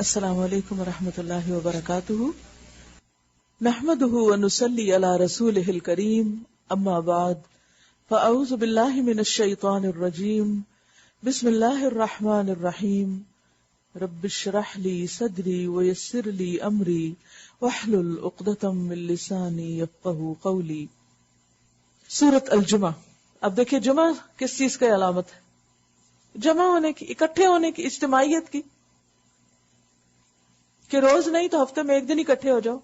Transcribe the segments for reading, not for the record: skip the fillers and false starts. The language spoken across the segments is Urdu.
السلام علیکم ورحمۃ اللہ وبرکاتہ. نحمده ونصلی علی رسولہ الکریم. اما بعد فاعوذ باللہ من الشیطان الرجیم. بسم اللہ الرحمن الرحیم. رب اشرح لی صدری ویسر لی امری واحلل عقدۃ من لسانی یفقہوا قولی. سورۃ الجمعہ. اب دیکھیے جمعہ کس چیز کا علامت ہے؟ جمع ہونے کی، اکٹھے ہونے کی، اجتماعیت کی، کہ روز نہیں تو ہفتے میں ایک دن اکٹھے ہو جاؤ.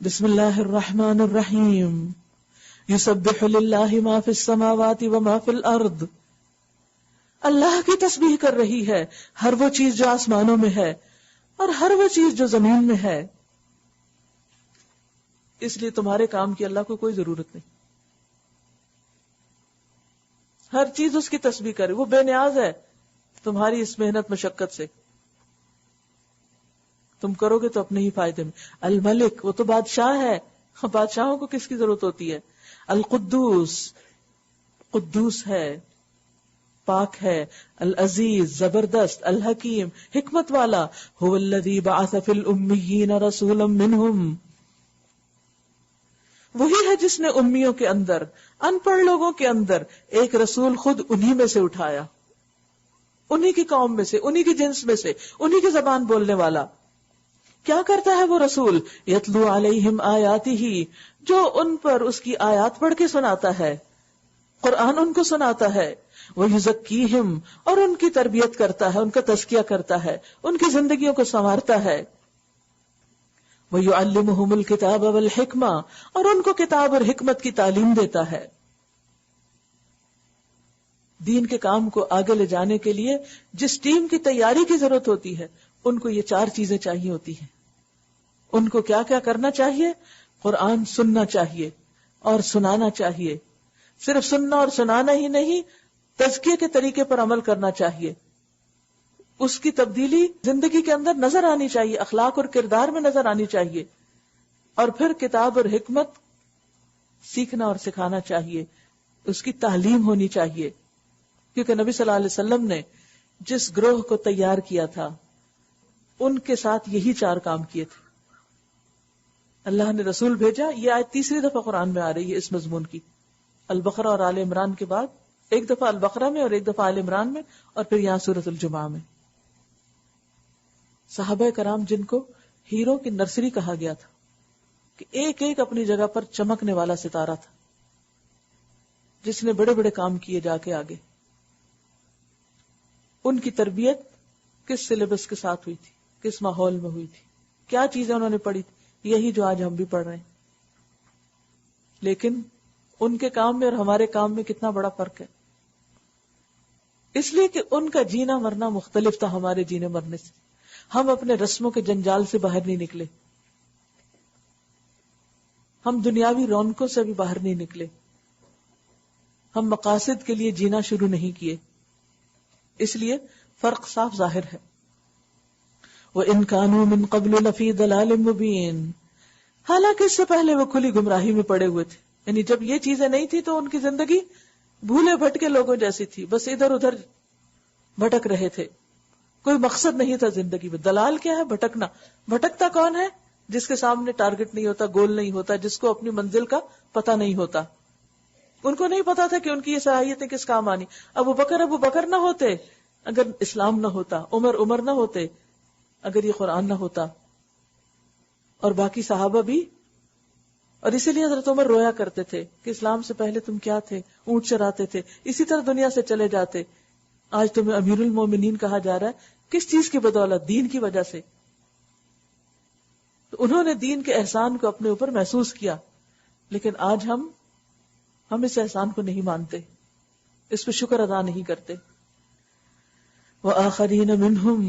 بسم اللہ الرحمن الرحیم. یسبح للہ ما فی السماوات وما فی الارض. اللہ کی تسبیح کر رہی ہے ہر وہ چیز جو آسمانوں میں ہے اور ہر وہ چیز جو زمین میں ہے. اس لیے تمہارے کام کی اللہ کو کوئی ضرورت نہیں. ہر چیز اس کی تسبیح کرے، وہ بے نیاز ہے تمہاری اس محنت مشقت سے. تم کرو گے تو اپنے ہی فائدے میں. الملک، وہ تو بادشاہ ہے، بادشاہوں کو کس کی ضرورت ہوتی ہے. القدوس، قدوس ہے، پاک ہے. العزیز، زبردست. الحکیم، حکمت والا. هو الذی بعث فی الامیین رسولا منہم. وہی ہے جس نے امیوں کے اندر، ان پڑھ لوگوں کے اندر ایک رسول خود انہی میں سے اٹھایا، انہی کی قوم میں سے، انہی کی جنس میں سے، انہی کی زبان بولنے والا. کیا کرتا ہے وہ رسول؟ یتلو علیہم آیاتہ، جو ان پر اس کی آیات پڑھ کے سناتا ہے، قرآن ان کو سناتا ہے. ویزکیہم، اور ان کی تربیت کرتا ہے، ان کا تزکیہ کرتا ہے، ان کی زندگیوں کو سنوارتا ہے. ویعلمہم الکتاب والحکمہ، اور ان کو کتاب اور حکمت کی تعلیم دیتا ہے. دین کے کام کو آگے لے جانے کے لیے جس ٹیم کی تیاری کی ضرورت ہوتی ہے، ان کو یہ چار چیزیں چاہیے ہوتی ہیں. ان کو کیا کیا کرنا چاہیے؟ قرآن سننا چاہیے اور سنانا چاہیے. صرف سننا اور سنانا ہی نہیں، تزکیے کے طریقے پر عمل کرنا چاہیے. اس کی تبدیلی زندگی کے اندر نظر آنی چاہیے، اخلاق اور کردار میں نظر آنی چاہیے. اور پھر کتاب اور حکمت سیکھنا اور سکھانا چاہیے، اس کی تعلیم ہونی چاہیے. کیونکہ نبی صلی اللہ علیہ وسلم نے جس گروہ کو تیار کیا تھا ان کے ساتھ یہی چار کام کیے تھے. اللہ نے رسول بھیجا. یہ آیت تیسری دفعہ قرآن میں آ رہی ہے اس مضمون کی. البقرہ اور آل عمران کے بعد ایک دفعہ البقرہ میں اور ایک دفعہ آل عمران میں، اور پھر یہاں سورۃ الجمعہ میں. صحابہ کرام جن کو ہیرو کی نرسری کہا گیا تھا، کہ ایک ایک اپنی جگہ پر چمکنے والا ستارہ تھا جس نے بڑے بڑے کام کیے جا کے آگے. ان کی تربیت کس سلیبس کے ساتھ ہوئی تھی، کس ماحول میں ہوئی تھی، کیا چیزیں انہوں نے پڑھی تھی، یہی جو آج ہم بھی پڑھ رہے ہیں. لیکن ان کے کام میں اور ہمارے کام میں کتنا بڑا فرق ہے. اس لیے کہ ان کا جینا مرنا مختلف تھا ہمارے جینے مرنے سے. ہم اپنے رسموں کے جنجال سے باہر نہیں نکلے، ہم دنیاوی رونقوں سے بھی باہر نہیں نکلے، ہم مقاصد کے لیے جینا شروع نہیں کیے. اس لیے فرق صاف ظاہر ہے. وَإِن كَانُوا مِن قَبْلُ لَفِي ضَلَالٍ مُبِينٍ. حالانکہ اس سے پہلے وہ کھلی گمراہی میں پڑے ہوئے تھے. یعنی جب یہ چیزیں نہیں تھی تو ان کی زندگی بھولے بھٹکے لوگوں جیسی تھی، بس ادھر ادھر بھٹک رہے تھے، کوئی مقصد نہیں تھا زندگی میں. دلال کیا ہے؟ بھٹکنا. بھٹکتا کون ہے؟ جس کے سامنے ٹارگٹ نہیں ہوتا، گول نہیں ہوتا، جس کو اپنی منزل کا پتہ نہیں ہوتا. ان کو نہیں پتا تھا کہ ان کی یہ صلاحیتیں کس کام آنی. ابو بکر نہ ہوتے اگر اسلام نہ ہوتا، عمر نہ ہوتے اگر یہ قرآن نہ ہوتا، اور باقی صحابہ بھی. اور اسی لیے حضرت عمر رویا کرتے تھے کہ اسلام سے پہلے تم کیا تھے؟ اونٹ چراتے تھے، اسی طرح دنیا سے چلے جاتے. آج تمہیں امیر المومنین کہا جا رہا ہے، کس چیز کی بدولت؟ دین کی وجہ سے. تو انہوں نے دین کے احسان کو اپنے اوپر محسوس کیا. لیکن آج ہم اس احسان کو نہیں مانتے، اس پہ شکر ادا نہیں کرتے. وآخرین منہم،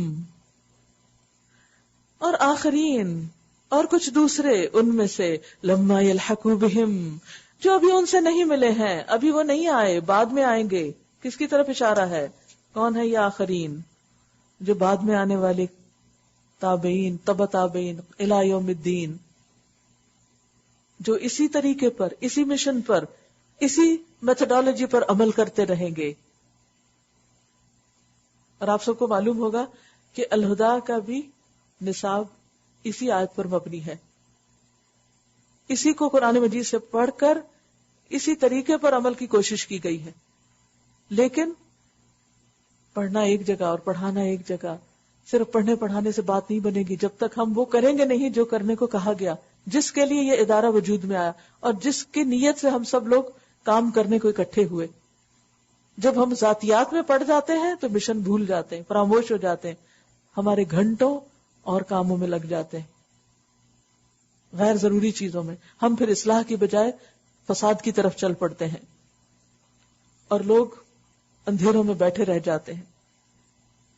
اور آخرین اور کچھ دوسرے ان میں سے، لما یلحقوا بہم، جو ابھی ان سے نہیں ملے ہیں، ابھی وہ نہیں آئے، بعد میں آئیں گے. کس کی طرف اشارہ ہے؟ کون ہے یہ آخرین؟ جو بعد میں آنے والے تابعین، تبع تابعین الی یوم الدین، جو اسی طریقے پر، اسی مشن پر، اسی میتھڈالوجی پر عمل کرتے رہیں گے. اور آپ سب کو معلوم ہوگا کہ الہدا کا بھی نصاب اسی آیت پر مبنی ہے. اسی کو قرآن مجید سے پڑھ کر اسی طریقے پر عمل کی کوشش کی گئی ہے. لیکن پڑھنا ایک جگہ اور پڑھانا ایک جگہ. صرف پڑھنے پڑھانے سے بات نہیں بنے گی جب تک ہم وہ کریں گے نہیں جو کرنے کو کہا گیا، جس کے لیے یہ ادارہ وجود میں آیا اور جس کی نیت سے ہم سب لوگ کام کرنے کو اکٹھے ہوئے. جب ہم ذاتیات میں پڑ جاتے ہیں تو مشن بھول جاتے ہیں، فراموش ہو جاتے ہیں، ہمارے گھنٹوں اور کاموں میں لگ جاتے ہیں، غیر ضروری چیزوں میں. ہم پھر اصلاح کی بجائے فساد کی طرف چل پڑتے ہیں اور لوگ اندھیروں میں بیٹھے رہ جاتے ہیں.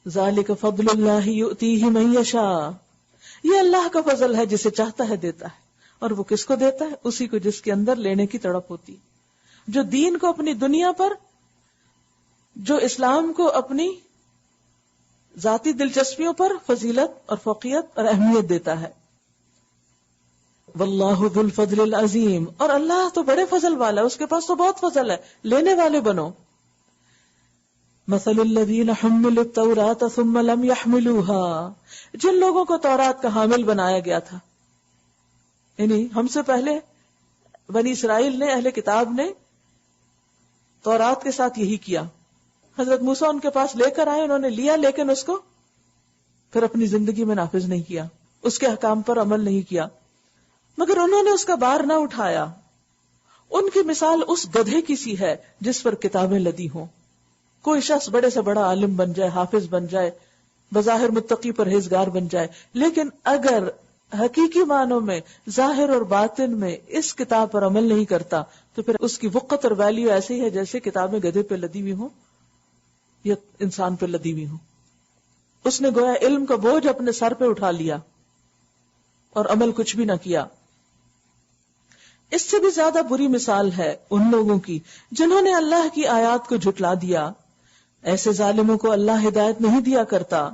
ذالک فضل اللہ یؤتیہ من یشاء، یہ اللہ کا فضل ہے، جسے چاہتا ہے دیتا ہے. اور وہ کس کو دیتا ہے؟ اسی کو جس کے اندر لینے کی تڑپ ہوتی، جو دین کو اپنی دنیا پر، جو اسلام کو اپنی ذاتی دلچسپیوں پر فضیلت اور فوقیت اور اہمیت دیتا ہے. واللہ ذو الفضل العظیم، اور اللہ تو بڑے فضل والا ہے، اس کے پاس تو بہت فضل ہے، لینے والے بنو. مثل الذین حملوا التوراۃ ثم لم يحملوها، جن لوگوں کو تورات کا حامل بنایا گیا تھا، یعنی ہم سے پہلے بنی اسرائیل نے، اہل کتاب نے تورات کے ساتھ یہی کیا. حضرت موسیٰ ان کے پاس لے کر آئے، انہوں نے لیا، لیکن اس کو پھر اپنی زندگی میں نافذ نہیں کیا، اس کے احکام پر عمل نہیں کیا، مگر انہوں نے اس کا بار نہ اٹھایا. ان کی مثال اس گدھے کی سی ہے جس پر کتابیں لدی ہوں. کوئی شخص بڑے سے بڑا عالم بن جائے، حافظ بن جائے، بظاہر متقی پرہیزگار بن جائے، لیکن اگر حقیقی معنوں میں، ظاہر اور باطن میں اس کتاب پر عمل نہیں کرتا تو پھر اس کی وقت اور ویلیو ایسی ہے جیسے کتابیں گدھے پہ لدی ہوئی ہوں یا انسان پہ لدی ہوئی ہوں. اس نے گویا علم کا بوجھ اپنے سر پہ اٹھا لیا اور عمل کچھ بھی نہ کیا. اس سے بھی زیادہ بری مثال ہے ان لوگوں کی جنہوں نے اللہ کی آیات کو جھٹلا دیا. ایسے ظالموں کو اللہ ہدایت نہیں دیا کرتا.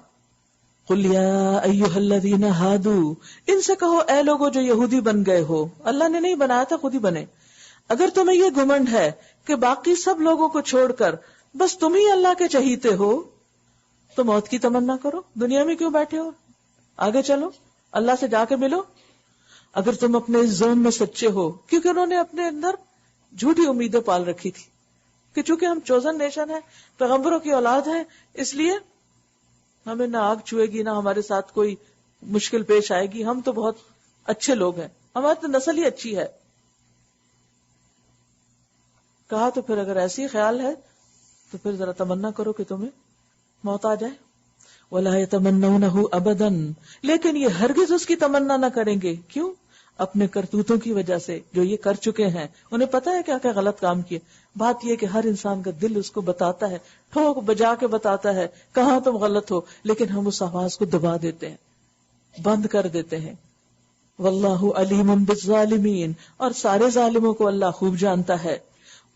قل یا ایھا الذین ھادوا، ان سے کہو اے لوگوں جو یہودی بن گئے ہو، اللہ نے نہیں بنایا تھا، خود ہی بنے. اگر تمہیں یہ گھمنڈ ہے کہ باقی سب لوگوں کو چھوڑ کر بس تم ہی اللہ کے چہیتے ہو تو موت کی تمنا کرو. دنیا میں کیوں بیٹھے ہو؟ آگے چلو، اللہ سے جا کے ملو. اگر تم اپنے اس زون میں سچے ہو، کیونکہ انہوں نے اپنے اندر جھوٹی امیدیں پال رکھی تھی کہ چونکہ ہم چوزن نیشن ہیں، پیغمبروں کی اولاد ہیں، اس لیے ہمیں نہ آگ چھوئے گی، نہ ہمارے ساتھ کوئی مشکل پیش آئے گی، ہم تو بہت اچھے لوگ ہیں، ہماری تو نسل ہی اچھی ہے. کہا تو پھر اگر ایسی خیال ہے تو پھر ذرا تمنا کرو کہ تمہیں موت آ جائے. وَلَا يَتَمَنَّوْنَهُ أَبَدًا، لیکن یہ ہرگز اس کی تمنا نہ کریں گے. کیوں؟ اپنے کرتوتوں کی وجہ سے جو یہ کر چکے ہیں. انہیں پتا ہے کیا کیا غلط کام کیے. بات یہ کہ ہر انسان کا دل اس کو بتاتا ہے، ٹھوک بجا کے بتاتا ہے کہاں تم غلط ہو، لیکن ہم اس آواز کو دبا دیتے ہیں، بند کر دیتے ہیں. واللہ علیم بالظالمین، اور سارے ظالموں کو اللہ خوب جانتا ہے.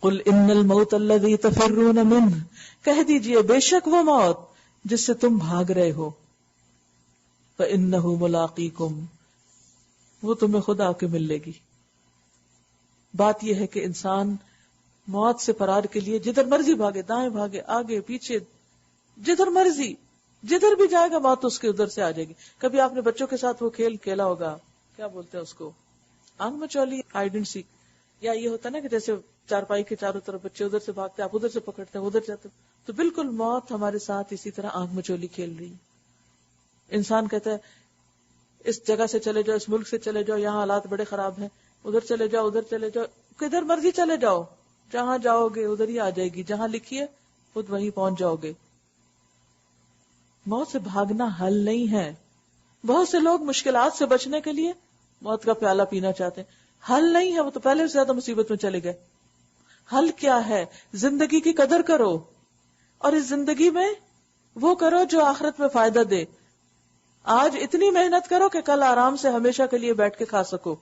قل ان الموت الذی تفرون منہ، کہہ دیجئے بے شک وہ موت جس سے تم بھاگ رہے ہو، فإنہ ملاقیکم، وہ تمہیں خود آ کے مل لے گی. بات یہ ہے کہ انسان موت سے فرار کے لیے جدھر مرضی بھاگے، دائیں بھاگے، آگے پیچھے، جدھر مرضی، جدھر بھی جائے گا موت اس کے ادھر سے آ جائے گی. کبھی آپ نے بچوں کے ساتھ وہ کھیل کھیلا ہوگا، کیا بولتے ہیں اس کو، آنکھ مچولی، ہائیڈ اینڈ سیک، یا یہ ہوتا نا کہ جیسے چارپائی کے چاروں طرف بچے ادھر سے بھاگتے، آپ ادھر سے پکڑتے ہیں، ادھر جاتے، تو بالکل موت ہمارے ساتھ اسی طرح آنکھ مچولی کھیل رہی. انسان کہتا ہے اس جگہ سے چلے جاؤ، اس ملک سے چلے جاؤ، یہاں حالات بڑے خراب ہیں، ادھر چلے جاؤ، ادھر چلے جاؤ، کدھر مرضی چلے جاؤ، جہاں جاؤ گے ادھر ہی آ جائے گی، جہاں لکھی ہے خود وہیں پہنچ جاؤ گے. موت سے بھاگنا حل نہیں ہے. بہت سے لوگ مشکلات سے بچنے کے لیے موت کا پیالہ پینا چاہتے ہیں، حل نہیں ہے، وہ تو پہلے سے زیادہ مصیبت میں چلے گئے. حل کیا ہے؟ زندگی کی قدر کرو، اور اس زندگی میں وہ کرو جو آخرت میں فائدہ دے. آج اتنی محنت کرو کہ کل آرام سے ہمیشہ کے لیے بیٹھ کے کھا سکو.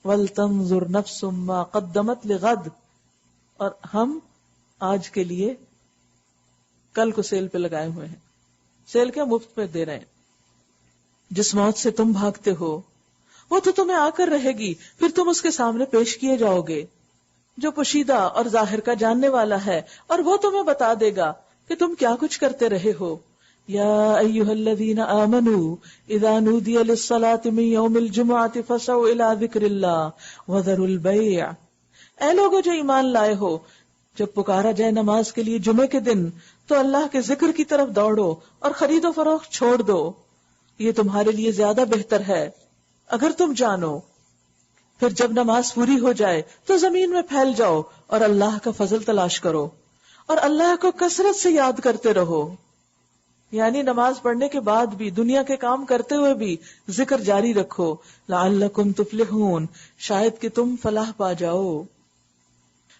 وَلْتَنظُرْ نَفْسٌ مَا قَدَّمَتْ لِغَدٍ، اور ہم آج کے لیے کل کو سیل پہ لگائے ہوئے ہیں. سیل کیا؟ مفت پہ دے رہے ہیں. جس موت سے تم بھاگتے ہو وہ تو تمہیں آ کر رہے گی، پھر تم اس کے سامنے پیش کیے جاؤ گے. جو پوشیدہ اور ظاہر کا جاننے والا ہے، اور وہ تمہیں بتا دے گا کہ تم کیا کچھ کرتے رہے ہو. یا ایھا الذین آمنوا اذا نودی للصلاۃ من یوم الجمعۃ فسعوا الی ذکر اللہ وذروا البیع. اے لوگو جو ایمان لائے ہو، جب پکارا جائے نماز کے لیے جمعے کے دن تو اللہ کے ذکر کی طرف دوڑو اور خرید و فروخت چھوڑ دو، یہ تمہارے لیے زیادہ بہتر ہے اگر تم جانو. پھر جب نماز پوری ہو جائے تو زمین میں پھیل جاؤ اور اللہ کا فضل تلاش کرو اور اللہ کو کثرت سے یاد کرتے رہو. یعنی نماز پڑھنے کے بعد بھی، دنیا کے کام کرتے ہوئے بھی ذکر جاری رکھو. لعلکم تفلحون، شاید کہ تم فلاح پا جاؤ.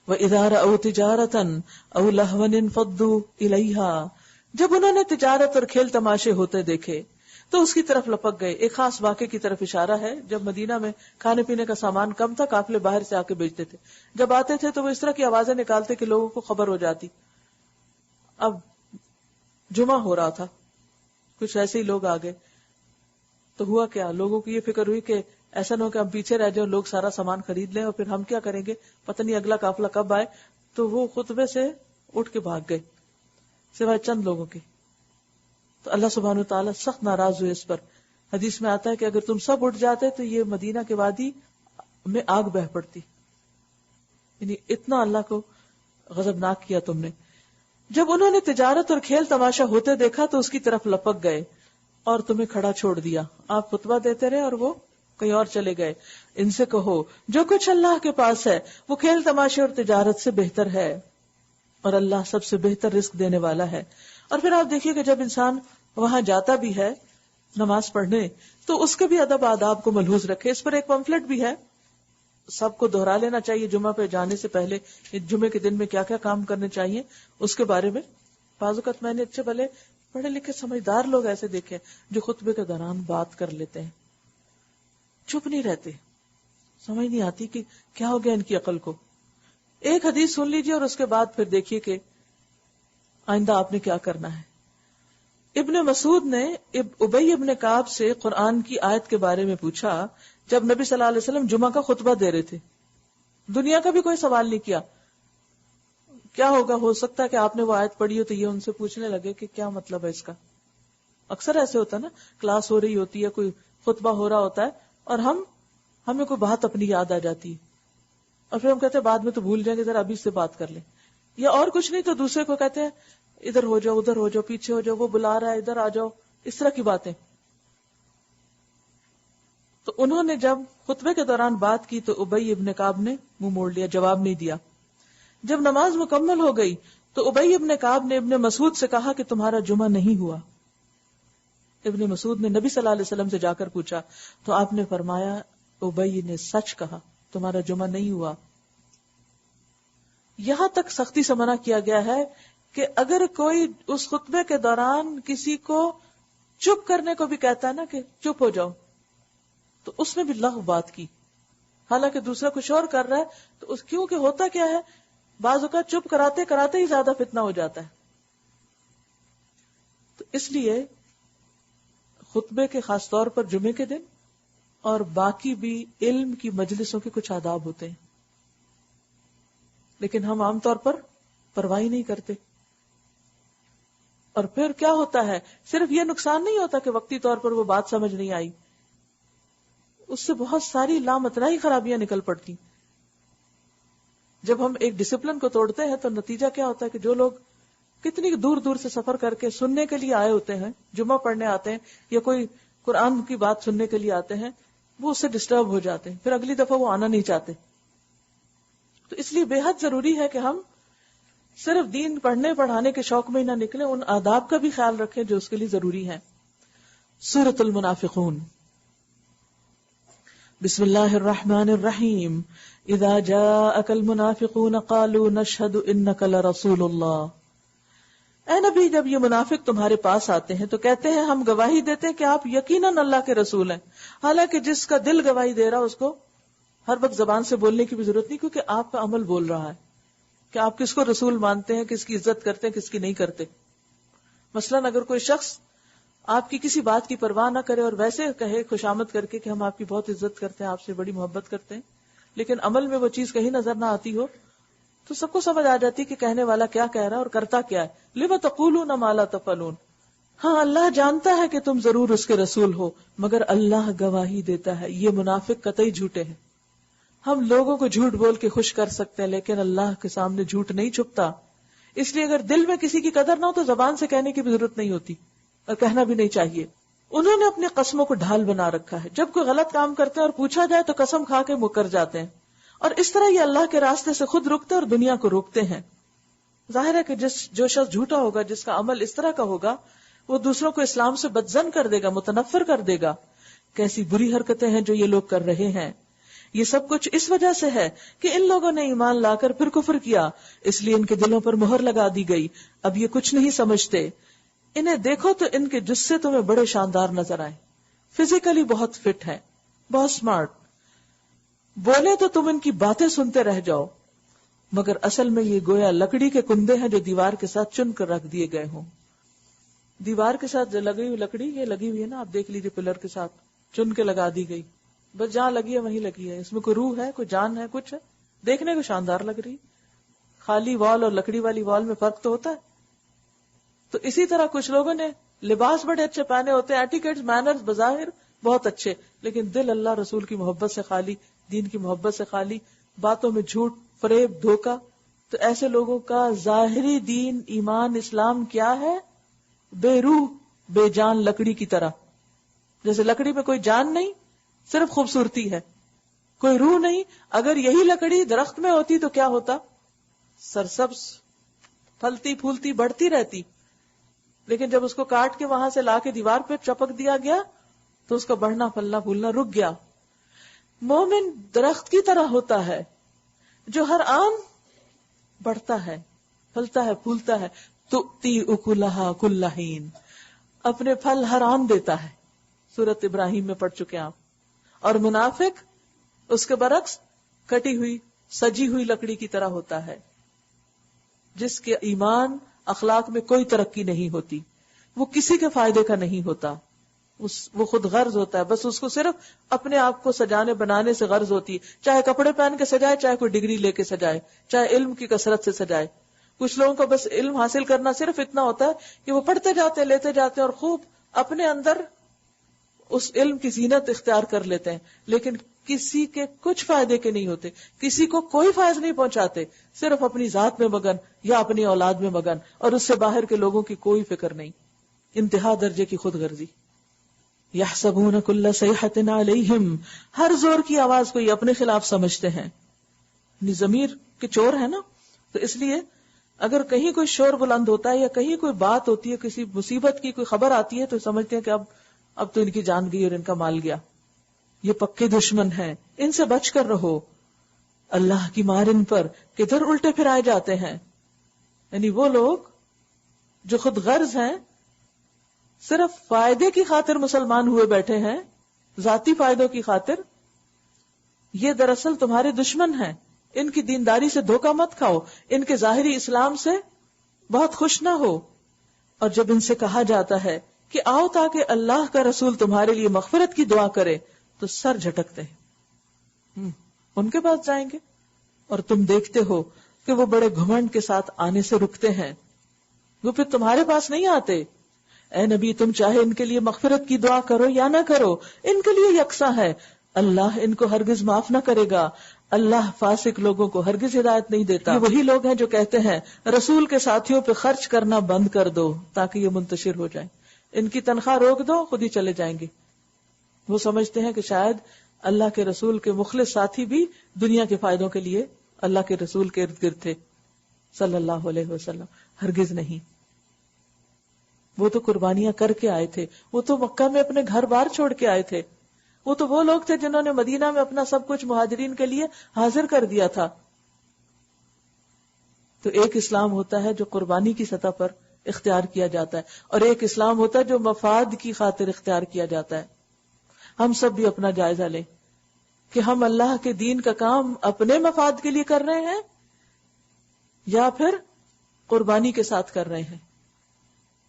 وَإِذَا رَأَوْا تِجَارَةً أَوْ لَهْوًا انفضوا إِلَيْهَا، جب انہوں نے تجارت اور کھیل تماشے ہوتے دیکھے تو اس کی طرف لپک گئے. ایک خاص واقعے کی طرف اشارہ ہے. جب مدینہ میں کھانے پینے کا سامان کم تھا، قافلے باہر سے آ کے بیچتے تھے. جب آتے تھے تو وہ اس طرح کی آوازیں نکالتے کہ لوگوں کو خبر ہو جاتی. اب جمعہ ہو رہا تھا، کچھ ایسے ہی لوگ آ گئے تو ہوا کیا، لوگوں کو یہ فکر ہوئی کہ ایسا نہ ہو کہ ہم پیچھے رہ جائیں، لوگ سارا سامان خرید لیں اور پھر ہم کیا کریں گے، پتہ نہیں اگلا قافلہ کب آئے. تو وہ خطبے سے اٹھ کے بھاگ گئے سوائے چند لوگوں کے. تو اللہ سبحانہ وتعالی سخت ناراض ہوئے اس پر. حدیث میں آتا ہے کہ اگر تم سب اٹھ جاتے تو یہ مدینہ کے وادی میں آگ بہہ پڑتی. یعنی اتنا اللہ کو غضبناک کیا تم نے. جب انہوں نے تجارت اور کھیل تماشا ہوتے دیکھا تو اس کی طرف لپک گئے اور تمہیں کھڑا چھوڑ دیا. آپ خطبہ دیتے رہے اور وہ کہیں اور چلے گئے. ان سے کہو جو کچھ اللہ کے پاس ہے وہ کھیل تماشے اور تجارت سے بہتر ہے اور اللہ سب سے بہتر رزق دینے والا ہے. اور پھر آپ دیکھیے کہ جب انسان وہاں جاتا بھی ہے نماز پڑھنے تو اس کے بھی ادب آداب کو ملحوظ رکھے. اس پر ایک پمفلٹ بھی ہے، سب کو دہرا لینا چاہیے جمعہ پہ جانے سے پہلے، جمعے کے دن میں کیا کیا کام کرنے چاہیے اس کے بارے میں. بعض اوقات میں نے اچھے بھلے پڑھے لکھے سمجھدار لوگ ایسے دیکھے جو خطبے کے دوران بات کر لیتے ہیں، چپ نہیں رہتے. سمجھ نہیں آتی کہ کیا ہو گیا ان کی عقل کو. ایک حدیث سن لیجیے اور اس کے بعد پھر دیکھیے کہ آئندہ آپ نے کیا کرنا ہے. ابن مسعود نے ابی ابن کعب سے قرآن کی آیت کے بارے میں پوچھا جب نبی صلی اللہ علیہ وسلم جمعہ کا خطبہ دے رہے تھے. دنیا کا بھی کوئی سوال نہیں کیا. کیا ہوگا، ہو سکتا ہے کہ آپ نے وہ آیت پڑھی ہو تو یہ ان سے پوچھنے لگے کہ کیا مطلب ہے اس کا. اکثر ایسے ہوتا ہے نا، کلاس ہو رہی ہوتی ہے، کوئی خطبہ ہو رہا ہوتا ہے اور ہمیں کوئی بات اپنی یاد آ جاتی ہے اور پھر ہم کہتے ہیں بعد میں تو بھول جائیں گے، ذرا ابھی سے بات کر لیں. یا اور کچھ نہیں تو دوسرے کو کہتے ہیں ادھر ہو جاؤ، ادھر ہو جاؤ، پیچھے ہو جاؤ، وہ بلا رہا ہے ادھر آ جاؤ، اس طرح کی باتیں. تو انہوں نے جب خطبے کے دوران بات کی تو ابی ابن کعب نے منہ موڑ لیا، جواب نہیں دیا. جب نماز مکمل ہو گئی تو ابی ابن کعب نے ابن مسعود سے کہا کہ تمہارا جمعہ نہیں ہوا. ابن مسعود نے نبی صلی اللہ علیہ وسلم سے جا کر پوچھا تو آپ نے فرمایا ابی نے سچ کہا، تمہارا جمعہ نہیں ہوا. یہاں تک سختی سے منع کیا گیا ہے کہ اگر کوئی اس خطبے کے دوران کسی کو چپ کرنے کو بھی کہتا ہے نا کہ چپ ہو جاؤ، تو اس نے بھی لغو بات کی، حالانکہ دوسرا کچھ اور کر رہا ہے. تو کیونکہ ہوتا کیا ہے، بعض اوقات چپ کراتے کراتے ہی زیادہ فتنہ ہو جاتا ہے. تو اس لیے خطبے کے خاص طور پر جمعے کے دن اور باقی بھی علم کی مجلسوں کے کچھ آداب ہوتے ہیں، لیکن ہم عام طور پر پرواہ نہیں کرتے. اور پھر کیا ہوتا ہے، صرف یہ نقصان نہیں ہوتا کہ وقتی طور پر وہ بات سمجھ نہیں آئی، اس سے بہت ساری لامتناہی خرابیاں نکل پڑتی. جب ہم ایک ڈسپلن کو توڑتے ہیں تو نتیجہ کیا ہوتا ہے کہ جو لوگ کتنی دور دور سے سفر کر کے سننے کے لیے آئے ہوتے ہیں، جمعہ پڑھنے آتے ہیں یا کوئی قرآن کی بات سننے کے لیے آتے ہیں، وہ اس سے ڈسٹرب ہو جاتے ہیں، پھر اگلی دفعہ وہ آنا نہیں چاہتے. تو اس لیے بے حد ضروری ہے کہ ہم صرف دین پڑھنے پڑھانے کے شوق میں ہی نہ نکلیں، ان آداب کا بھی خیال رکھیں جو اس کے لیے ضروری ہے. سورۃ المنافقون. بسم اللہ الرحمن الرحیم. اذا جاءک المنافقون قالوا نشہد انک لرسول اللہ. اے نبی، جب یہ منافق تمہارے پاس آتے ہیں تو کہتے ہیں ہم گواہی دیتے ہیں کہ آپ یقیناً اللہ کے رسول ہیں. حالانکہ جس کا دل گواہی دے رہا اس کو ہر وقت زبان سے بولنے کی بھی ضرورت نہیں، کیونکہ آپ کا عمل بول رہا ہے کہ آپ کس کو رسول مانتے ہیں، کس کی عزت کرتے ہیں، کس کی نہیں کرتے. مثلاً اگر کوئی شخص آپ کی کسی بات کی پرواہ نہ کرے اور ویسے کہے خوشامد کر کے کہ ہم آپ کی بہت عزت کرتے ہیں، آپ سے بڑی محبت کرتے ہیں، لیکن عمل میں وہ چیز کہیں نظر نہ آتی ہو، تو سب کو سمجھ آ جاتی کہ کہنے والا کیا کہہ رہا ہے اور کرتا کیا ہے. لِمَ تَقُولُونَ مَا لَا تَفْعَلُونَ. ہاں اللہ جانتا ہے کہ تم ضرور اس کے رسول ہو، مگر اللہ گواہی دیتا ہے یہ منافق قطعی جھوٹے ہیں. ہم لوگوں کو جھوٹ بول کے خوش کر سکتے ہیں لیکن اللہ کے سامنے جھوٹ نہیں چھپتا. اس لیے اگر دل میں کسی کی قدر نہ ہو تو زبان سے کہنے کی بھی ضرورت نہیں ہوتی اور کہنا بھی نہیں چاہیے. انہوں نے اپنی قسموں کو ڈھال بنا رکھا ہے. جب کوئی غلط کام کرتے ہیں اور پوچھا جائے تو قسم کھا کے مکر جاتے ہیں، اور اس طرح یہ اللہ کے راستے سے خود رکتے اور دنیا کو روکتے ہیں. ظاہر ہے کہ جو شخص جھوٹا ہوگا، جس کا عمل اس طرح کا ہوگا، وہ دوسروں کو اسلام سے بدظن کر دے گا، متنفر کر دے گا. کیسی بری حرکتیں ہیں جو یہ لوگ کر رہے ہیں. یہ سب کچھ اس وجہ سے ہے کہ ان لوگوں نے ایمان لا کر پھر کفر کیا، اس لیے ان کے دلوں پر مہر لگا دی گئی. اب یہ کچھ نہیں سمجھتے. انہیں دیکھو تو ان کے جسے تمہیں بڑے شاندار نظر آئے، فزیکلی بہت فٹ ہے، بہت سمارٹ. بولے تو تم ان کی باتیں سنتے رہ جاؤ، مگر اصل میں یہ گویا لکڑی کے کندے ہیں جو دیوار کے ساتھ چن کر رکھ دیے گئے ہوں. دیوار کے ساتھ جو لگی ہوئی لکڑی، یہ لگی ہوئی ہے نا، آپ دیکھ لیجیے، پلر کے ساتھ چن کے لگا دی گئی، بس جہاں لگی ہے وہیں لگی ہے. اس میں کوئی روح ہے، کوئی جان ہے، کچھ ہے؟ دیکھنے کو شاندار لگ رہی. خالی وال اور لکڑی والی وال میں فرق تو ہوتا ہے. تو اسی طرح کچھ لوگوں نے لباس بڑے اچھے پہنے ہوتے ہیں، ایٹیکیٹس، مینرز بظاہر بہت اچھے، لیکن دل اللہ رسول کی محبت سے خالی، دین کی محبت سے خالی، باتوں میں جھوٹ، فریب، دھوکہ. تو ایسے لوگوں کا ظاہری دین، ایمان، اسلام کیا ہے؟ بے روح، بے جان لکڑی کی طرح. جیسے لکڑی میں کوئی جان نہیں، صرف خوبصورتی ہے، کوئی روح نہیں. اگر یہی لکڑی درخت میں ہوتی تو کیا ہوتا؟ سرسبز، پھلتی پھولتی بڑھتی رہتی. لیکن جب اس کو کاٹ کے وہاں سے لا کے دیوار پہ چپک دیا گیا تو اس کا بڑھنا پھلنا پھولنا رک گیا. مومن درخت کی طرح ہوتا ہے جو ہر آن بڑھتا ہے، پھلتا ہے، پھولتا ہے. تؤتی اکلہا کل حین، اپنے پھل ہر آن دیتا ہے. سورۃ ابراہیم میں پڑھ چکے آپ. اور منافق اس کے برعکس کٹی ہوئی سجی ہوئی لکڑی کی طرح ہوتا ہے، جس کے ایمان اخلاق میں کوئی ترقی نہیں ہوتی، وہ کسی کے فائدے کا نہیں ہوتا، وہ خود غرض ہوتا ہے. بس اس کو صرف اپنے آپ کو سجانے بنانے سے غرض ہوتی ہے، چاہے کپڑے پہن کے سجائے، چاہے کوئی ڈگری لے کے سجائے، چاہے علم کی کثرت سے سجائے. کچھ لوگوں کو بس علم حاصل کرنا صرف اتنا ہوتا ہے کہ وہ پڑھتے جاتے ہیں، لیتے جاتے ہیں، اور خوب اپنے اندر اس علم کی زینت اختیار کر لیتے ہیں، لیکن کسی کے کچھ فائدے کے نہیں ہوتے، کسی کو کوئی فائد نہیں پہنچاتے، صرف اپنی ذات میں مگن یا اپنی اولاد میں مگن، اور اس سے باہر کے لوگوں کی کوئی فکر نہیں. انتہا درجے کی خود غرضی. یحسبون کل صیحۃ علیہم، ہر زور کی آواز کو یہ اپنے خلاف سمجھتے ہیں. ضمیر کے چور ہے نا، تو اس لیے اگر کہیں کوئی شور بلند ہوتا ہے یا کہیں کوئی بات ہوتی ہے، کسی مصیبت کی کوئی خبر آتی ہے، تو سمجھتے ہیں کہ اب تو ان کی جان گئی اور ان کا مال گیا. یہ پکے دشمن ہیں، ان سے بچ کر رہو. اللہ کی مار ان پر کدھر الٹے پھرائے جاتے ہیں. یعنی وہ لوگ جو خود غرض ہیں، صرف فائدے کی خاطر مسلمان ہوئے بیٹھے ہیں، ذاتی فائدوں کی خاطر، یہ دراصل تمہارے دشمن ہیں. ان کی دینداری سے دھوکہ مت کھاؤ، ان کے ظاہری اسلام سے بہت خوش نہ ہو. اور جب ان سے کہا جاتا ہے کہ آؤ تاکہ اللہ کا رسول تمہارے لیے مغفرت کی دعا کرے، تو سر جھٹکتے ہیں، ان کے پاس جائیں گے. اور تم دیکھتے ہو کہ وہ بڑے گھمنڈ کے ساتھ آنے سے رکتے ہیں، وہ پھر تمہارے پاس نہیں آتے. اے نبی، تم چاہے ان کے لیے مغفرت کی دعا کرو یا نہ کرو، ان کے لیے یکساں ہے، اللہ ان کو ہرگز معاف نہ کرے گا. اللہ فاسق لوگوں کو ہرگز ہدایت نہیں دیتا. یہ وہی لوگ ہیں جو کہتے ہیں رسول کے ساتھیوں پہ خرچ کرنا بند کر دو تاکہ یہ منتشر ہو جائیں، ان کی تنخواہ روک دو، خود ہی چلے جائیں گے. وہ سمجھتے ہیں کہ شاید اللہ کے رسول کے مخلص ساتھی بھی دنیا کے فائدوں کے لیے اللہ کے رسول کے ارد گرد تھے صلی اللہ علیہ وسلم. ہرگز نہیں. وہ تو قربانیاں کر کے آئے تھے، وہ تو مکہ میں اپنے گھر بار چھوڑ کے آئے تھے، وہ تو وہ لوگ تھے جنہوں نے مدینہ میں اپنا سب کچھ مہاجرین کے لیے حاضر کر دیا تھا. تو ایک اسلام ہوتا ہے جو قربانی کی سطح پر اختیار کیا جاتا ہے، اور ایک اسلام ہوتا ہے جو مفاد کی خاطر اختیار کیا جاتا ہے. ہم سب بھی اپنا جائزہ لیں کہ ہم اللہ کے دین کا کام اپنے مفاد کے لیے کر رہے ہیں یا پھر قربانی کے ساتھ کر رہے ہیں.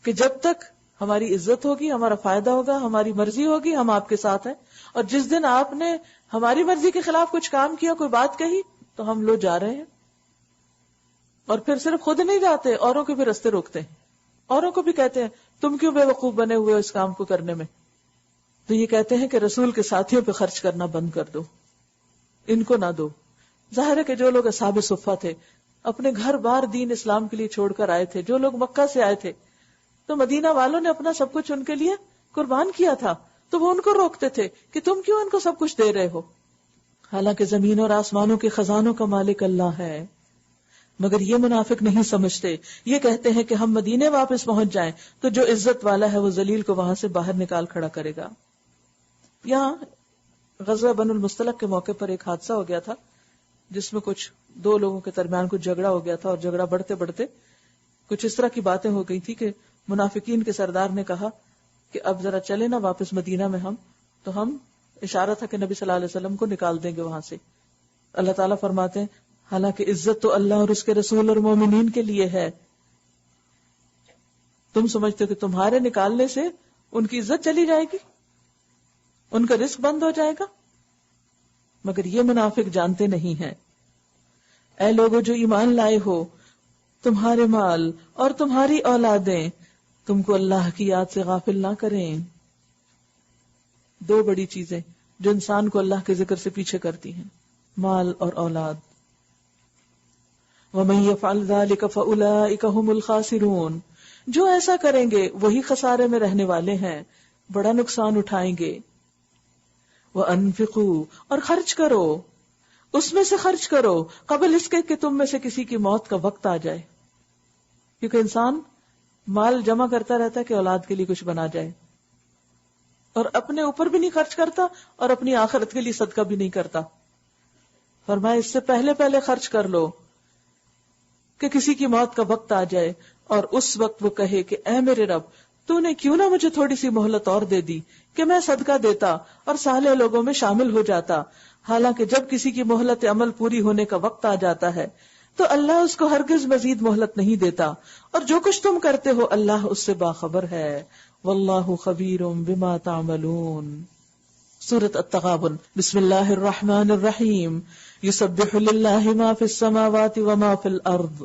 کہ جب تک ہماری عزت ہوگی، ہمارا فائدہ ہوگا، ہماری مرضی ہوگی، ہم آپ کے ساتھ ہیں. اور جس دن آپ نے ہماری مرضی کے خلاف کچھ کام کیا، کوئی بات کہی، تو ہم لو جا رہے ہیں. اور پھر صرف خود نہیں جاتے، اوروں کے بھی راستے روکتے ہیں، اوروں کو بھی کہتے ہیں تم کیوں بے وقوف بنے ہوئے ہو اس کام کو کرنے میں. تو یہ کہتے ہیں کہ رسول کے ساتھیوں پہ خرچ کرنا بند کر دو، ان کو نہ دو. ظاہر ہے کہ جو لوگ اصحاب صفہ تھے، اپنے گھر بار دین اسلام کے لیے چھوڑ کر آئے تھے، جو لوگ مکہ سے آئے تھے، تو مدینہ والوں نے اپنا سب کچھ ان کے لیے قربان کیا تھا، تو وہ ان کو روکتے تھے کہ تم کیوں ان کو سب کچھ دے رہے ہو. حالانکہ زمین اور آسمانوں کے خزانوں کا مالک اللہ ہے. مگر یہ منافق نہیں سمجھتے، یہ کہتے ہیں کہ ہم مدینے واپس پہنچ جائیں تو جو عزت والا ہے وہ ذلیل کو وہاں سے باہر نکال کھڑا کرے گا. یہاں غزوہ بنو المصطلق کے موقع پر ایک حادثہ ہو گیا تھا جس میں کچھ دو لوگوں کے درمیان کچھ جھگڑا ہو گیا تھا، اور جھگڑا بڑھتے بڑھتے کچھ اس طرح کی باتیں ہو گئی تھی کہ منافقین کے سردار نے کہا کہ اب ذرا چلے نا واپس مدینہ میں تو ہم اشارہ تھا کہ نبی صلی اللہ علیہ وسلم کو نکال دیں گے وہاں سے. اللہ تعالیٰ فرماتے ہیں حالانکہ عزت تو اللہ اور اس کے رسول اور مومنین کے لیے ہے. تم سمجھتے ہو کہ تمہارے نکالنے سے ان کی عزت چلی جائے گی، ان کا رزق بند ہو جائے گا؟ مگر یہ منافق جانتے نہیں ہیں. اے لوگو جو ایمان لائے ہو، تمہارے مال اور تمہاری اولادیں تم کو اللہ کی یاد سے غافل نہ کریں. دو بڑی چیزیں جو انسان کو اللہ کے ذکر سے پیچھے کرتی ہیں، مال اور اولاد. وَمَن يَفْعَلْ ذَلِكَ فَأُولَئِكَ هُمُ الْخَاسِرُونَ، جو ایسا کریں گے وہی خسارے میں رہنے والے ہیں، بڑا نقصان اٹھائیں گے. وَأَنفِقُوا، اور خرچ کرو، اس میں سے خرچ کرو قبل اس کے کہ تم میں سے کسی کی موت کا وقت آ جائے. کیونکہ انسان مال جمع کرتا رہتا ہے کہ اولاد کے لیے کچھ بنا جائے، اور اپنے اوپر بھی نہیں خرچ کرتا اور اپنی آخرت کے لیے صدقہ بھی نہیں کرتا. فرمایا اس سے پہلے پہلے خرچ کر لو کہ کسی کی موت کا وقت آ جائے اور اس وقت وہ کہے کہ اے میرے رب، تو نے کیوں نہ مجھے تھوڑی سی مہلت اور دے دی کہ میں صدقہ دیتا اور صالح لوگوں میں شامل ہو جاتا. حالانکہ جب کسی کی مہلت عمل پوری ہونے کا وقت آ جاتا ہے تو اللہ اس کو ہرگز مزید مہلت نہیں دیتا، اور جو کچھ تم کرتے ہو اللہ اس سے باخبر ہے. واللہ خبیر بما تعملون. سورۃ التغابن. بسم اللہ الرحمن الرحیم. یسبح للہ ما فی السماوات وما فی الارض.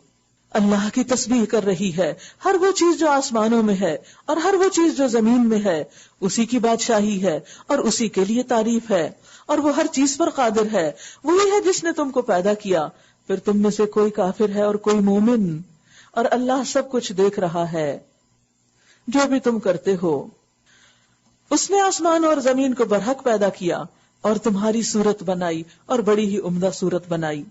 اللہ کی تسبیح کر رہی ہے ہر وہ چیز جو آسمانوں میں ہے اور ہر وہ چیز جو زمین میں ہے. اسی کی بادشاہی ہے اور اسی کے لیے تعریف ہے، اور وہ ہر چیز پر قادر ہے. وہی ہے جس نے تم کو پیدا کیا، پھر تم میں سے کوئی کافر ہے اور کوئی مومن، اور اللہ سب کچھ دیکھ رہا ہے جو بھی تم کرتے ہو. اس نے آسمان اور زمین کو برحق پیدا کیا اور تمہاری صورت بنائی اور بڑی ہی عمدہ صورت بنائی.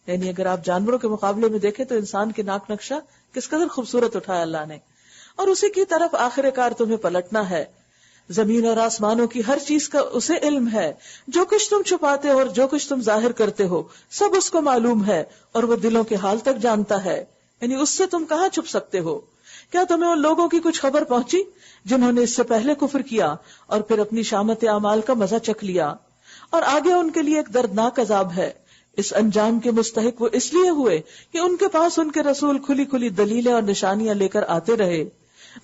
یعنی اگر آپ جانوروں کے مقابلے میں دیکھیں تو انسان کے ناک نقشہ کس قدر خوبصورت اٹھایا اللہ نے، اور اسی کی طرف آخر کار تمہیں پلٹنا ہے. زمین اور آسمانوں کی ہر چیز کا اسے علم ہے، جو کچھ تم چھپاتے ہو اور جو کچھ تم ظاہر کرتے ہو سب اس کو معلوم ہے، اور وہ دلوں کے حال تک جانتا ہے. یعنی اس سے تم کہاں چھپ سکتے ہو؟ کیا تمہیں ان لوگوں کی کچھ خبر پہنچی جنہوں نے اس سے پہلے کفر کیا اور پھر اپنی شامت اعمال کا مزہ چکھ لیا، اور آگے ان کے لیے ایک دردناک عذاب ہے. اس انجام کے مستحق وہ اس لیے ہوئے کہ ان کے پاس ان کے رسول کھلی کھلی دلیلیں اور نشانیاں لے کر آتے رہے،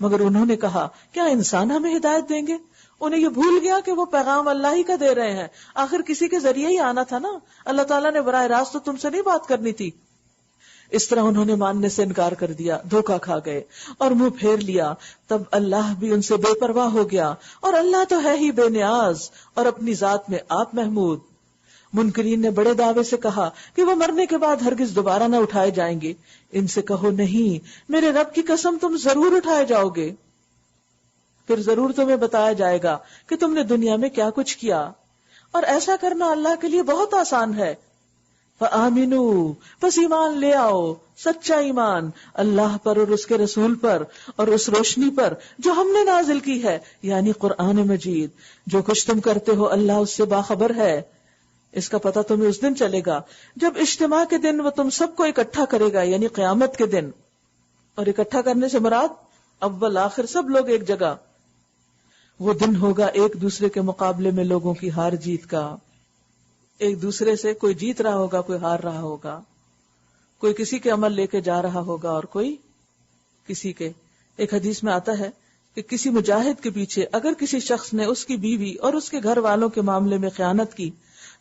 مگر انہوں نے کہا کیا انسان ہمیں ہدایت دیں گے؟ انہیں یہ بھول گیا کہ وہ پیغام اللہ ہی کا دے رہے ہیں، آخر کسی کے ذریعے ہی آنا تھا نا، اللہ تعالیٰ نے براہ راست تو تم سے نہیں بات کرنی تھی. اس طرح انہوں نے ماننے سے انکار کر دیا، دھوکہ کھا گئے اور منہ پھیر لیا. تب اللہ بھی ان سے بے پرواہ ہو گیا، اور اللہ تو ہے ہی بے نیاز اور اپنی ذات میں آپ محمود. منکرین نے بڑے دعوے سے کہا کہ وہ مرنے کے بعد ہرگز دوبارہ نہ اٹھائے جائیں گے. ان سے کہو نہیں، میرے رب کی قسم تم ضرور اٹھائے جاؤ گے، پھر ضرور تمہیں بتایا جائے گا کہ تم نے دنیا میں کیا کچھ کیا، اور ایسا کرنا اللہ کے لیے بہت آسان ہے. فآمنوا، پس ایمان لے آؤ، سچا ایمان اللہ پر اور اس کے رسول پر اور اس روشنی پر جو ہم نے نازل کی ہے، یعنی قرآن مجید. جو کچھ تم کرتے ہو اللہ اس سے باخبر ہے. اس کا پتہ تمہیں اس دن چلے گا جب اجتماع کے دن وہ تم سب کو اکٹھا کرے گا، یعنی قیامت کے دن. اور اکٹھا کرنے سے مراد اول آخر سب لوگ ایک جگہ. وہ دن ہوگا ایک دوسرے کے مقابلے میں لوگوں کی ہار جیت کا. ایک دوسرے سے کوئی جیت رہا ہوگا، کوئی ہار رہا ہوگا، کوئی کسی کے عمل لے کے جا رہا ہوگا اور کوئی کسی کے. ایک حدیث میں آتا ہے کہ کسی مجاہد کے پیچھے اگر کسی شخص نے اس کی بیوی اور اس کے گھر والوں کے معاملے میں خیانت کی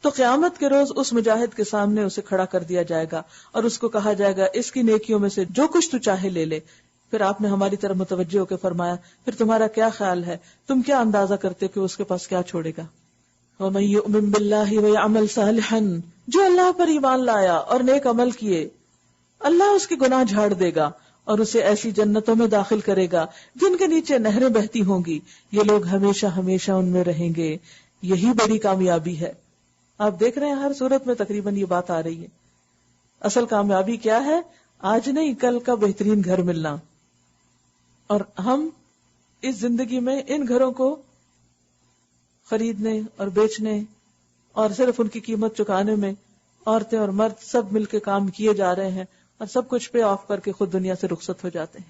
تو قیامت کے روز اس مجاہد کے سامنے اسے کھڑا کر دیا جائے گا اور اس کو کہا جائے گا اس کی نیکیوں میں سے جو کچھ تو چاہے لے لے. پھر آپ نے ہماری طرف متوجہ ہو کے فرمایا پھر تمہارا کیا خیال ہے, تم کیا اندازہ کرتے کہ اس کے پاس کیا چھوڑے گا؟ وَمَن يُؤْمِن بِاللَّهِ وَيَعْمَلْ صَالِحًا, جو اللہ پر ایمان لایا اور نیک عمل کیے, اللہ اس کے گناہ جھاڑ دے گا اور اسے ایسی جنتوں میں داخل کرے گا جن کے نیچے نہریں بہتی ہوں گی, یہ لوگ ہمیشہ ہمیشہ ان میں رہیں گے. یہی بڑی کامیابی ہے. آپ دیکھ رہے ہیں ہر صورت میں تقریباً یہ بات آ رہی ہے. اصل کامیابی کیا ہے؟ آج نہیں کل کا بہترین گھر ملنا. اور ہم اس زندگی میں ان گھروں کو خریدنے اور بیچنے اور صرف ان کی قیمت چکانے میں عورتیں اور مرد سب مل کے کام کیے جا رہے ہیں اور سب کچھ پے آف کر کے خود دنیا سے رخصت ہو جاتے ہیں.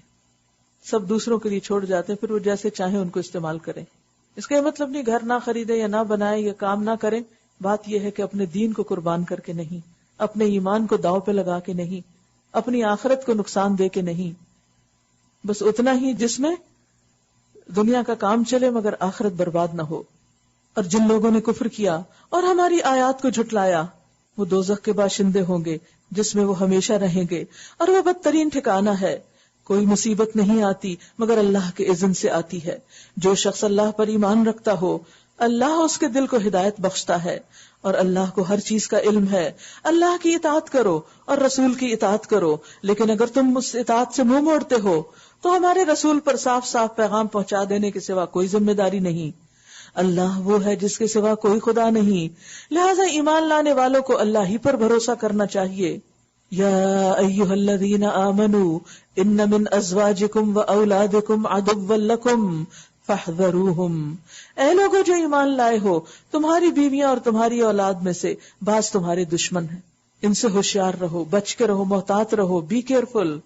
سب دوسروں کے لیے چھوڑ جاتے ہیں, پھر وہ جیسے چاہیں ان کو استعمال کریں. اس کا یہ مطلب نہیں گھر نہ خریدے یا نہ بنائے یا کام نہ کریں. بات یہ ہے کہ اپنے دین کو قربان کر کے نہیں, اپنے ایمان کو داؤ پہ لگا کے نہیں, اپنی آخرت کو نقصان دے کے نہیں, بس اتنا ہی جس میں دنیا کا کام چلے مگر آخرت برباد نہ ہو. اور جن لوگوں نے کفر کیا اور ہماری آیات کو جھٹلایا وہ دوزخ کے باشندے ہوں گے جس میں وہ ہمیشہ رہیں گے, اور وہ بدترین ٹھکانہ ہے. کوئی مصیبت نہیں آتی مگر اللہ کے اذن سے آتی ہے. جو شخص اللہ پر ایمان رکھتا ہو اللہ اس کے دل کو ہدایت بخشتا ہے, اور اللہ کو ہر چیز کا علم ہے. اللہ کی اطاعت کرو اور رسول کی اطاعت کرو, لیکن اگر تم اس اطاعت سے منہ موڑتے ہو تو ہمارے رسول پر صاف صاف پیغام پہنچا دینے کے سوا کوئی ذمہ داری نہیں. اللہ وہ ہے جس کے سوا کوئی خدا نہیں, لہذا ایمان لانے والوں کو اللہ ہی پر بھروسہ کرنا چاہیے. یا ایھا الذین آمنوا ان من ازواجکم واولادکم عدوا لکم فاحذروہم, اے لوگو جو ایمان لائے ہو تمہاری بیویاں اور تمہاری اولاد میں سے بعض تمہارے دشمن ہیں, ان سے ہوشیار رہو, بچ کے رہو, محتاط رہو, بی کیئرفل.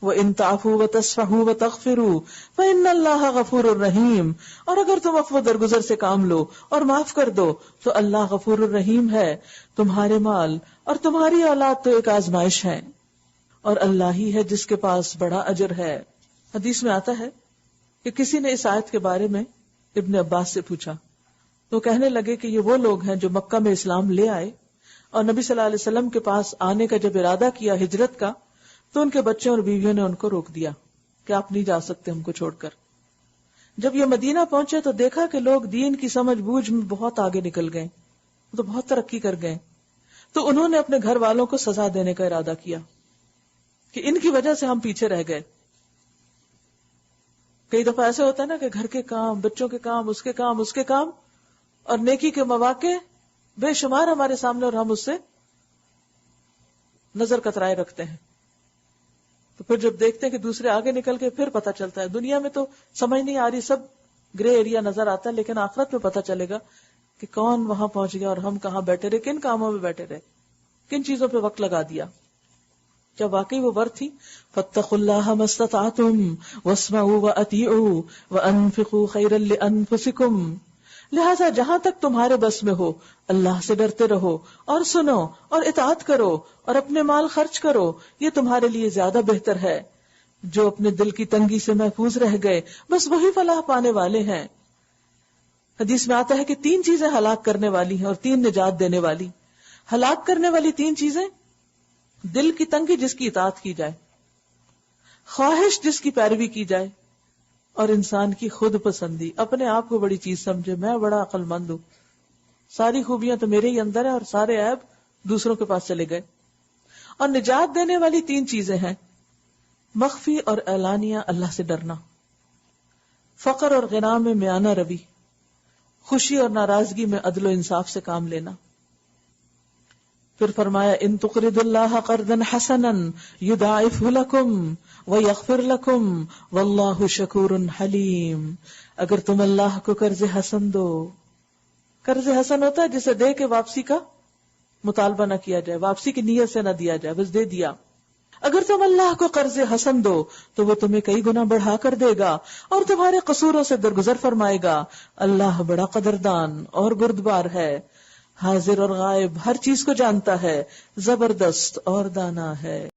وَإِن تَعْفُوا وَتَصْفَحُوا وَتَغْفِرُوا فَإِنَّ اللَّهَ غَفُورٌ رَحِيمٌ, اور اگر تم عفو درگزر سے کام لو اور معاف کر دو تو اللہ غفور الرحیم ہے. تمہارے مال اور تمہاری اولاد تو ایک آزمائش ہے, اور اللہ ہی ہے جس کے پاس بڑا اجر ہے. حدیث میں آتا ہے کہ کسی نے اس آیت کے بارے میں ابن عباس سے پوچھا, تو کہنے لگے کہ یہ وہ لوگ ہیں جو مکہ میں اسلام لے آئے اور نبی صلی اللہ علیہ وسلم کے پاس آنے کا جب ارادہ کیا ہجرت کا تو ان کے بچوں اور بیویوں نے ان کو روک دیا کہ آپ نہیں جا سکتے ہم کو چھوڑ کر. جب یہ مدینہ پہنچے تو دیکھا کہ لوگ دین کی سمجھ بوجھ میں بہت آگے نکل گئے, تو بہت ترقی کر گئے. تو انہوں نے اپنے گھر والوں کو سزا دینے کا ارادہ کیا کہ ان کی وجہ سے ہم پیچھے رہ گئے. کئی دفعہ ایسے ہوتا ہے نا کہ گھر کے کام, بچوں کے کام, اس کے کام, اس کے کام, اور نیکی کے مواقع بے شمار ہمارے سامنے اور ہم اس سے نظر کترائے رکھتے ہیں. تو پھر جب دیکھتے ہیں کہ دوسرے آگے نکل کے پھر پتہ چلتا ہے. دنیا میں تو سمجھ نہیں آ رہی, سب گرے ایریا نظر آتا ہے, لیکن آخرت میں پتہ چلے گا کہ کون وہاں پہنچ گیا اور ہم کہاں بیٹھے رہے, کن کاموں میں بیٹھے رہے, کن چیزوں پہ وقت لگا دیا. کیا واقعی وہ ورث تھی؟ فاتقوا اللہ ما استطعتم واسمعوا واطیعوا وانفقوا خیرا لانفسکم, لہذا جہاں تک تمہارے بس میں ہو اللہ سے ڈرتے رہو اور سنو اور اطاعت کرو اور اپنے مال خرچ کرو, یہ تمہارے لیے زیادہ بہتر ہے. جو اپنے دل کی تنگی سے محفوظ رہ گئے بس وہی فلاح پانے والے ہیں. حدیث میں آتا ہے کہ 3 چیزیں ہلاک کرنے والی ہیں اور 3 نجات دینے والی. ہلاک کرنے والی 3 چیزیں: دل کی تنگی جس کی اطاعت کی جائے, خواہش جس کی پیروی کی جائے, اور انسان کی خود پسندی, اپنے آپ کو بڑی چیز سمجھے, میں بڑا عقل مند ہوں, ساری خوبیاں تو میرے ہی اندر ہیں اور سارے عیب دوسروں کے پاس چلے گئے. اور نجات دینے والی 3 چیزیں ہیں: مخفی اور اعلانیہ اللہ سے ڈرنا, فقر اور غنا میں میانہ روی, خوشی اور ناراضگی میں عدل و انصاف سے کام لینا. پھر فرمایا ان تقرضوا اللہ قرضا حسنا یضاعفہ لکم ویغفر لکم واللہ شکور حلیم, اگر تم اللہ کو قرض حسن دو. قرض حسن ہوتا ہے جسے دے کے واپسی کا مطالبہ نہ کیا جائے, واپسی کی نیت سے نہ دیا جائے, بس دے دیا. اگر تم اللہ کو قرض حسن دو تو وہ تمہیں کئی گنا بڑھا کر دے گا اور تمہارے قصوروں سے درگزر فرمائے گا. اللہ بڑا قدردان اور بردبار ہے, حاضر اور غائب ہر چیز کو جانتا ہے, زبردست اور دانا ہے.